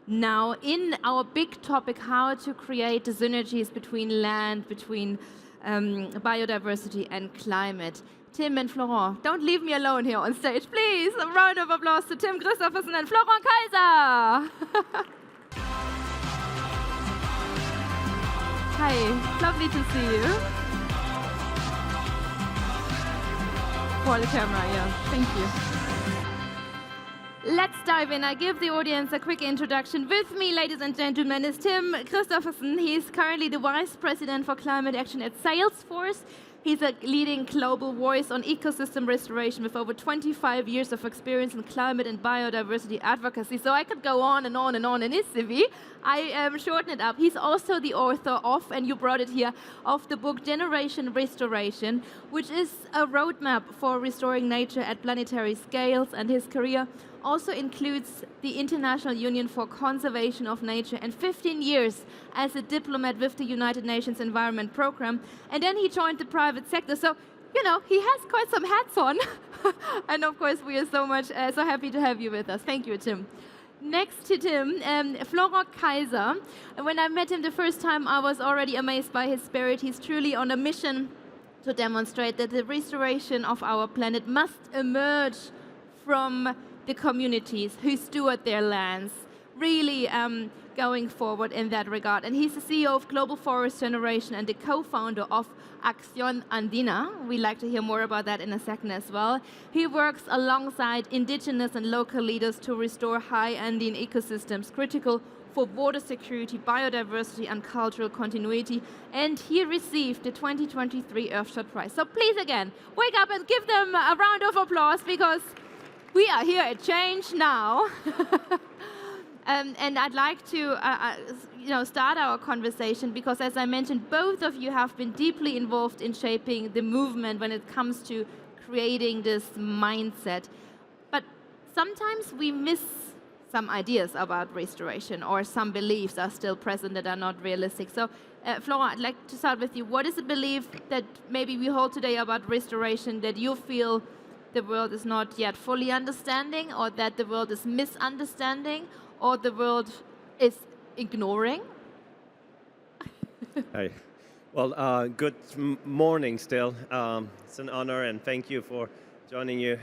now in our big topic, how to create the synergies between land, between biodiversity and climate. Tim and Florent, don't leave me alone here on stage, please. A round of applause to Tim Christophersen and Florent Kaiser. Hi, lovely to see you. For the camera, yeah, thank you. Let's dive in. I give the audience a quick introduction. With me, ladies and gentlemen, is Tim Christophersen. He's currently the Vice President for Climate Action at Salesforce. He's a leading global voice on ecosystem restoration with over 25 years of experience in climate and biodiversity advocacy. So I could go on and on and on in his CV. I shorten it up. He's also the author of, and you brought it here, of the book Generation Restoration, which is a roadmap for restoring nature at planetary scales. And his career also includes the International Union for Conservation of Nature and 15 years as a diplomat with the United Nations Environment Programme. And then he joined the private sector. So, you know, he has quite some hats on. And of course, we are so happy to have you with us. Thank you, Tim. Next to Tim, Florent Kaiser. When I met him the first time, I was already amazed by his spirit. He's truly on a mission to demonstrate that the restoration of our planet must emerge from the communities who steward their lands, really going forward in that regard. And he's the CEO of Global Forest Generation and the co-founder of Acción Andina. We'd like to hear more about that in a second as well. He works alongside indigenous and local leaders to restore high Andean ecosystems critical for water security, biodiversity, and cultural continuity. And he received the 2023 Earthshot Prize. So please, again, wake up and give them a round of applause, because we are here at Change Now. And I'd like to start our conversation, because as I mentioned, both of you have been deeply involved in shaping the movement when it comes to creating this mindset. But sometimes we miss some ideas about restoration, or some beliefs are still present that are not realistic. So Florent, I'd like to start with you. What is a belief that maybe we hold today about restoration that you feel the world is not yet fully understanding, or that the world is misunderstanding, or the world is ignoring? Hi. Well, good morning still. It's an honor, and thank you for joining you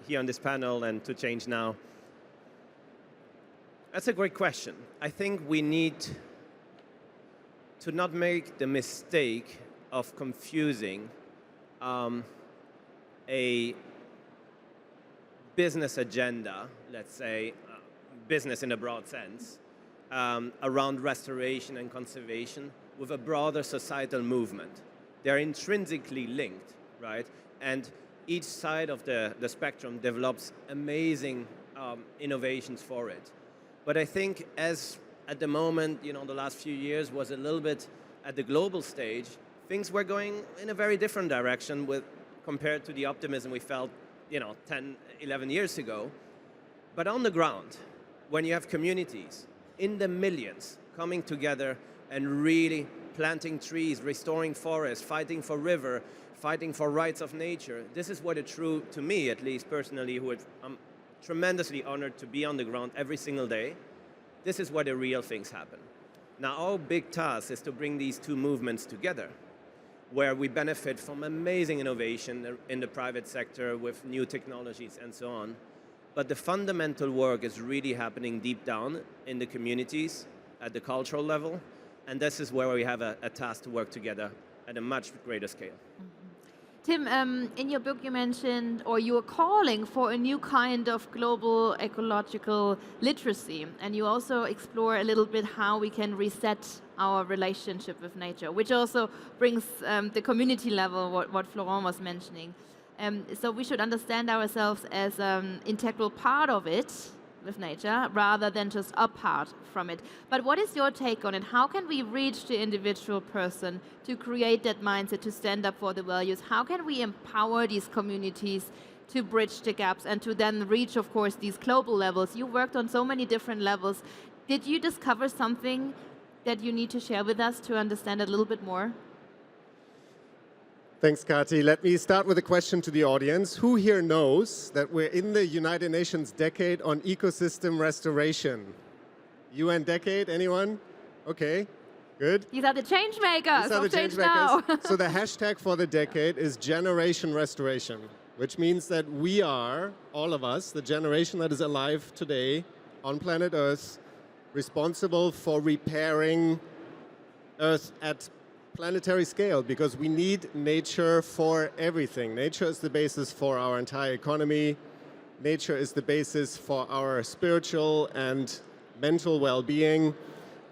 here on this panel and to Change Now. That's a great question. I think we need to not make the mistake of confusing a business agenda, let's say, business in a broad sense, around restoration and conservation with a broader societal movement. They're intrinsically linked, right? And each side of the spectrum develops amazing innovations for it. But I think as at the moment, the last few years was a little bit at the global stage, things were going in a very different direction compared to the optimism we felt 10, 11 years ago. But on the ground, when you have communities in the millions coming together and really planting trees, restoring forests, fighting for river, fighting for rights of nature, this is what to me at least personally, I'm tremendously honored to be on the ground every single day. This is where the real things happen. Now, our big task is to bring these two movements together, where we benefit from amazing innovation in the private sector with new technologies and so on. But the fundamental work is really happening deep down in the communities at the cultural level. And this is where we have a task to work together at a much greater scale. Mm-hmm. Tim, in your book you mentioned, or you are calling for a new kind of global ecological literacy. And you also explore a little bit how we can reset our relationship with nature, which also brings the community level, what Florent was mentioning. So we should understand ourselves as an integral part of it, with nature, rather than just apart from it. But what is your take on it? How can we reach the individual person to create that mindset, to stand up for the values? How can we empower these communities to bridge the gaps and to then reach, of course, these global levels? You worked on so many different levels. Did you discover something that you need to share with us to understand it a little bit more? Thanks, Kati. Let me start with a question to the audience. Who here knows that we're in the United Nations Decade on Ecosystem Restoration? UN decade, anyone? Okay, good. These are the change makers. These are the change change now. makers. So the hashtag for the decade is Generation Restoration, which means that we are, all of us, the generation that is alive today on planet Earth, responsible for repairing Earth at planetary scale, because we need nature for everything. Nature is the basis for our entire economy. Nature is the basis for our spiritual and mental well-being.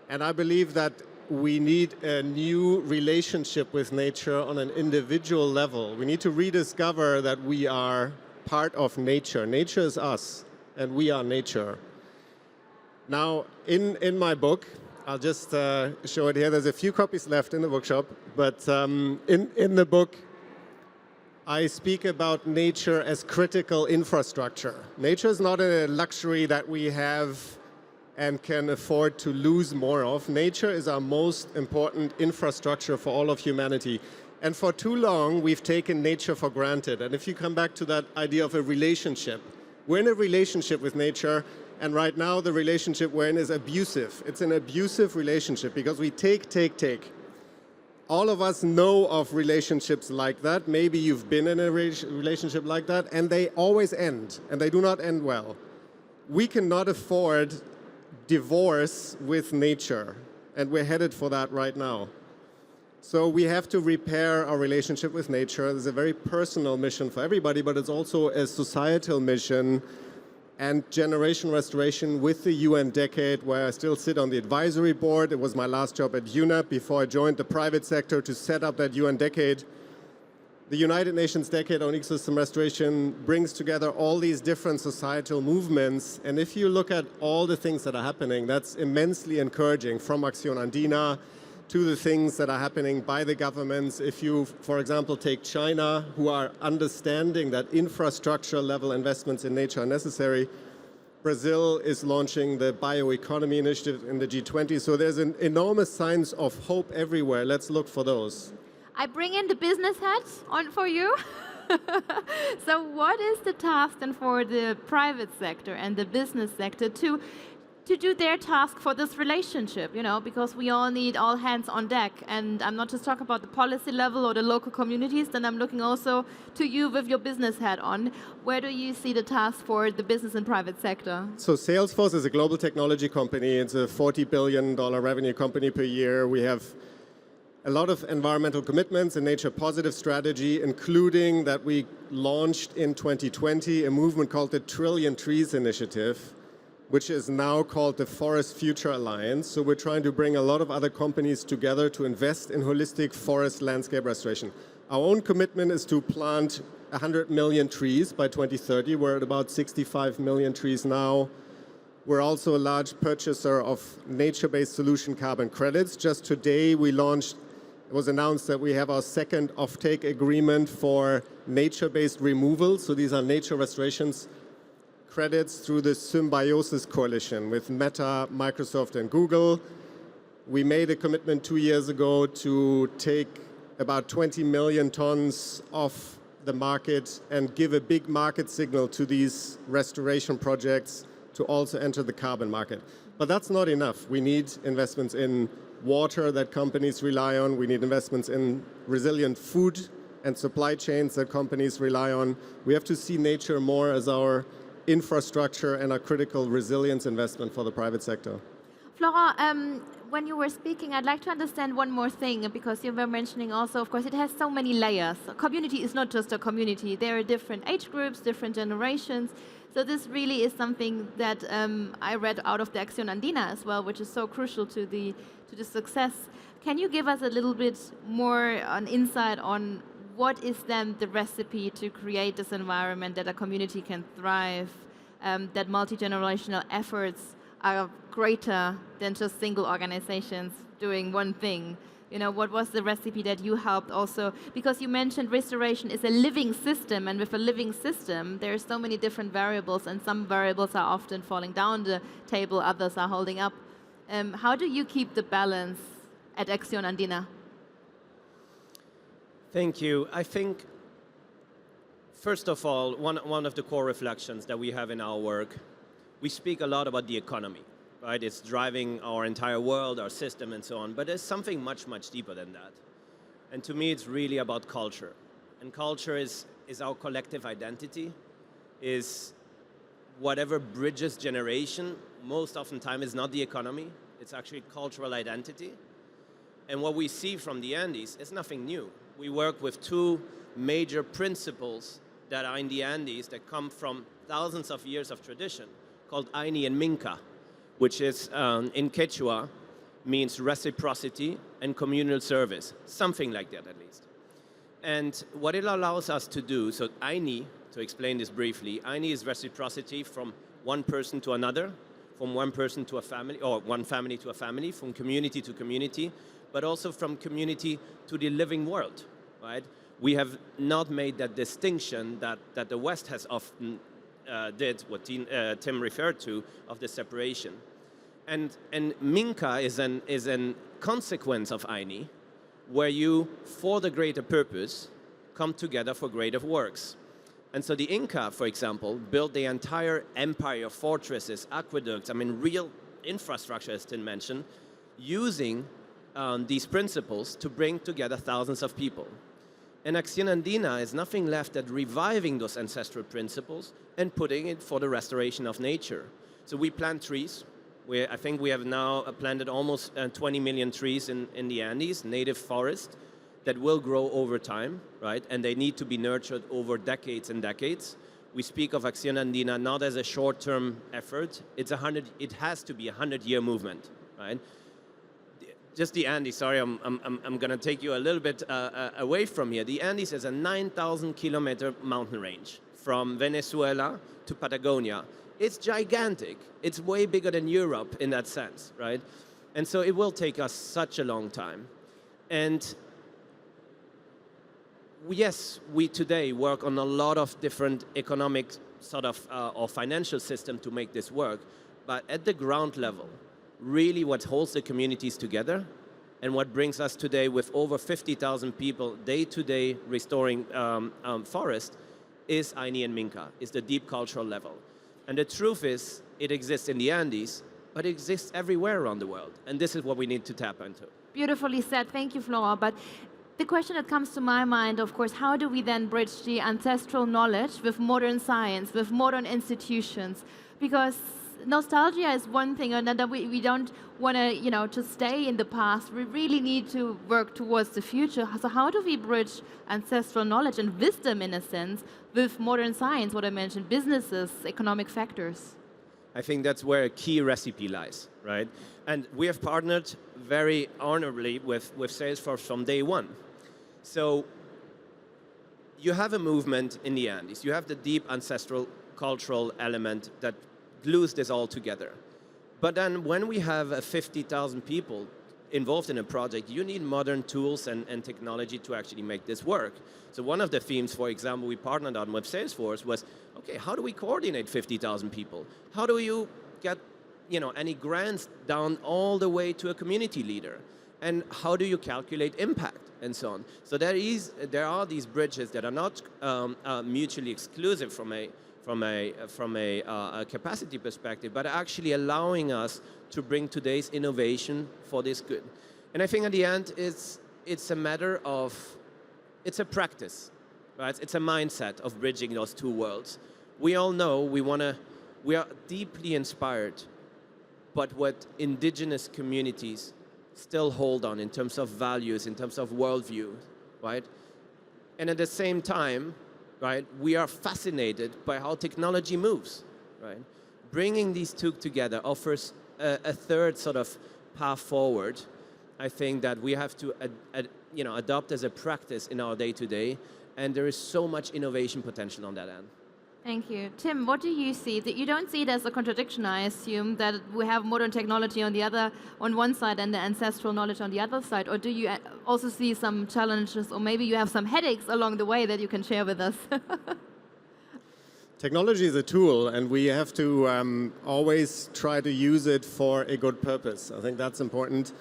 And I believe that we need a new relationship with nature on an individual level. We need to rediscover that we are part of nature. Nature is us, and we are nature. Now, in my book, I'll just show it here. There's a few copies left in the bookshop, but in the book, I speak about nature as critical infrastructure. Nature is not a luxury that we have and can afford to lose more of. Nature is our most important infrastructure for all of humanity. And for too long, we've taken nature for granted. And if you come back to that idea of a relationship, we're in a relationship with nature. And right now, the relationship we're in is abusive. It's an abusive relationship because we take. All of us know of relationships like that. Maybe you've been in a relationship like that, and they always end, and they do not end well. We cannot afford divorce with nature, and we're headed for that right now. So we have to repair our relationship with nature. It's a very personal mission for everybody, but it's also a societal mission. And generation restoration with the UN decade, where I still sit on the advisory board. It was my last job at UNEP before I joined the private sector to set up that UN decade. The United Nations Decade on Ecosystem Restoration brings together all these different societal movements. And if you look at all the things that are happening, that's immensely encouraging, from Acción Andina to the things that are happening by the governments. If you, for example, take China, who are understanding that infrastructure level investments in nature are necessary. Brazil is launching the bioeconomy initiative in the G20. So there's an enormous signs of hope everywhere. Let's look for those. I bring in the business hats on for you. So what is the task then for the private sector and the business sector to do their task for this relationship, because we all need all hands on deck. And I'm not just talking about the policy level or the local communities, then I'm looking also to you with your business hat on. Where do you see the task for the business and private sector? So Salesforce is a global technology company. It's a $40 billion revenue company per year. We have a lot of environmental commitments and nature positive strategy, including that we launched in 2020 a movement called the Trillion Trees Initiative, which is now called the Forest Future Alliance. So we're trying to bring a lot of other companies together to invest in holistic forest landscape restoration. Our own commitment is to plant 100 million trees by 2030. We're at about 65 million trees now. We're also a large purchaser of nature-based solution carbon credits. Just today we launched, it was announced that we have our second offtake agreement for nature-based removal. So these are nature restorations credits through the Symbiosis Coalition with Meta, Microsoft, and Google. We made a commitment 2 years ago to take about 20 million tons off the market and give a big market signal to these restoration projects to also enter the carbon market. But that's not enough. We need investments in water that companies rely on. We need investments in resilient food and supply chains that companies rely on. We have to see nature more as our infrastructure and a critical resilience investment for the private sector. Florent, when you were speaking, I'd like to understand one more thing, because you were mentioning also, of course, it has so many layers. A community is not just a community. There are different age groups, different generations. So this really is something that I read out of the Acción Andina as well, which is so crucial to the success. Can you give us a little bit more an insight on what is then the recipe to create this environment that a community can thrive, that multi-generational efforts are greater than just single organizations doing one thing? What was the recipe that you helped also? Because you mentioned restoration is a living system, and with a living system, there are so many different variables, and some variables are often falling down the table, others are holding up. How do you keep the balance at Acción Andina? Thank you. I think, first of all, one of the core reflections that we have in our work, we speak a lot about the economy. right? It's driving our entire world, our system, and so on. But there's something much, much deeper than that. And to me, it's really about culture. And culture is our collective identity, is whatever bridges generation. Most oftentimes is not the economy, it's actually cultural identity. And what we see from the Andes is nothing new. We work with two major principles that are in the Andes that come from thousands of years of tradition, called Aini and Minca, which is in Quechua, means reciprocity and communal service, something like that at least. And what it allows us to do, so Aini, to explain this briefly, Aini is reciprocity from one person to another, from one person to a family, or one family to a family, from community to community, but also from community to the living world, right? We have not made that distinction that the West has often did, what Tim referred to, of the separation. And Minca is an consequence of Aini, where you, for the greater purpose, come together for greater works. And so the Inca, for example, built the entire empire, fortresses, aqueducts, I mean, real infrastructure, as Tim mentioned, using these principles to bring together thousands of people. And Acción Andina is nothing left than reviving those ancestral principles and putting it for the restoration of nature. So we plant trees. I think we have now planted almost 20 million trees in the Andes, native forest, that will grow over time, right? And they need to be nurtured over decades and decades. We speak of Acción Andina not as a short-term effort. It has to be a 100-year movement, right? Just the Andes, sorry, I'm gonna take you a little bit away from here. The Andes is a 9,000-kilometer mountain range from Venezuela to Patagonia. It's gigantic. It's way bigger than Europe in that sense, right? And so it will take us such a long time. And yes, we today work on a lot of different economic sort of or financial system to make this work, but at the ground level, really what holds the communities together and what brings us today with over 50,000 people day-to-day restoring forest is Aini and Minca, is the deep cultural level. And the truth is, it exists in the Andes, but it exists everywhere around the world. And this is what we need to tap into. Beautifully said. Thank you, Florent. But the question that comes to my mind, of course, how do we then bridge the ancestral knowledge with modern science, with modern institutions? Because nostalgia is one thing, and that we don't want to, to stay in the past. We really need to work towards the future. So how do we bridge ancestral knowledge and wisdom, in a sense, with modern science, what I mentioned, businesses, economic factors? I think that's where a key recipe lies, right? And we have partnered very honorably with Salesforce from day one. So you have a movement in the Andes. You have the deep ancestral cultural element that glues this all together. But then when we have 50,000 people involved in a project, you need modern tools and technology to actually make this work. So one of the themes, for example, we partnered on with Salesforce was, okay, how do we coordinate 50,000 people? How do you get any grants down all the way to a community leader? And how do you calculate impact and so on? So there are these bridges that are not mutually exclusive from a capacity perspective, but actually allowing us to bring today's innovation for this good. And I think at the end, it's a matter of, it's a practice, right? It's a mindset of bridging those two worlds. We all know we are deeply inspired, but what indigenous communities still hold on in terms of values, in terms of worldview, right? And at the same time, right, we are fascinated by how technology moves, right? Bringing these two together offers a third sort of path forward. I think that we have to adopt as a practice in our day-to-day, and there is so much innovation potential on that end. Thank you. Tim, what do you see? That you don't see it as a contradiction, I assume, that we have modern technology on one side and the ancestral knowledge on the other side, or do you also see some challenges, or maybe you have some headaches along the way that you can share with us? Technology is a tool, and we have to always try to use it for a good purpose. I think that's important.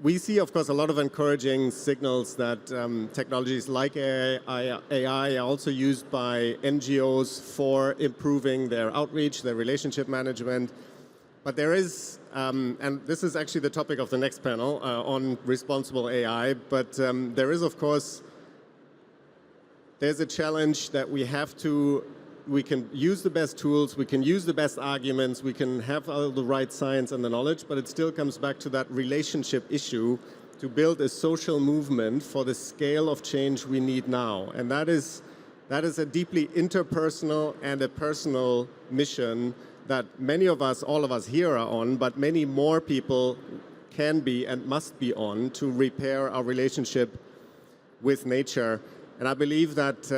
We see, of course, a lot of encouraging signals that technologies like AI are also used by NGOs for improving their outreach, their relationship management. But there is, and this is actually the topic of the next panel on responsible AI, but there is, of course, there's a challenge that we can use the best tools, we can use the best arguments, we can have all the right science and the knowledge, but it still comes back to that relationship issue to build a social movement for the scale of change we need now. And that is a deeply interpersonal and a personal mission that many of us, all of us here are on, but many more people can be and must be on to repair our relationship with nature. And I believe that,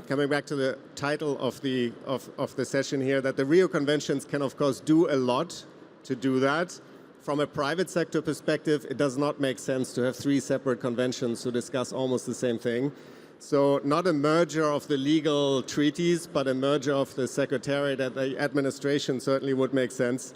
coming back to the title of the session here, that the Rio Conventions can, of course, do a lot to do that. From a private sector perspective, it does not make sense to have 3 separate conventions to discuss almost the same thing. So not a merger of the legal treaties, but a merger of the secretariat and the administration certainly would make sense.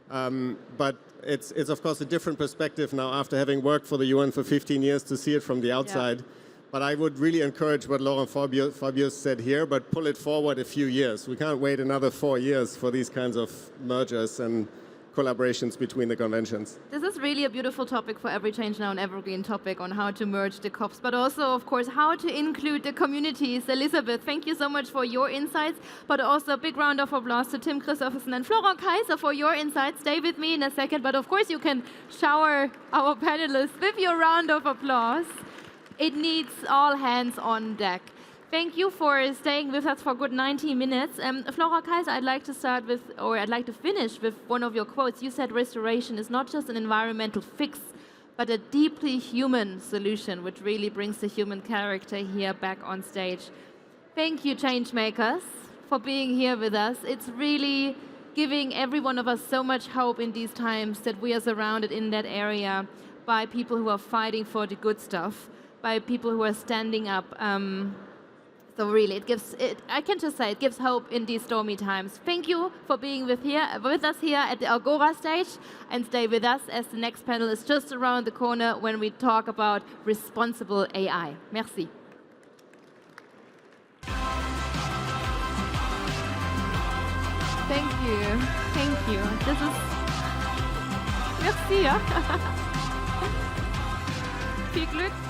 But it's of course a different perspective now after having worked for the UN for 15 years to see it from the outside. Yeah. But I would really encourage what Laurent Fabius said here, but pull it forward a few years. We can't wait another 4 years for these kinds of mergers and collaborations between the conventions. This is really a beautiful topic for Every Change Now, an evergreen topic on how to merge the COPs, but also, of course, how to include the communities. Elizabeth, thank you so much for your insights, but also a big round of applause to Tim Christophersen and Florent Kaiser for your insights. Stay with me in a second, but of course you can shower our panelists with your round of applause. It needs all hands on deck. Thank you for staying with us for a good 90 minutes. Florent Kaiser, I'd like to finish with one of your quotes. You said restoration is not just an environmental fix, but a deeply human solution, which really brings the human character here back on stage. Thank you, changemakers, for being here with us. It's really giving every one of us so much hope in these times that we are surrounded in that area by people who are fighting for the good stuff, by people who are standing up. So really, I can just say, it gives hope in these stormy times. Thank you for being with us here at the Agora stage, and stay with us as the next panel is just around the corner when we talk about responsible AI. Merci. Thank you. Thank you. This is... Merci. Ja. Viel Glück.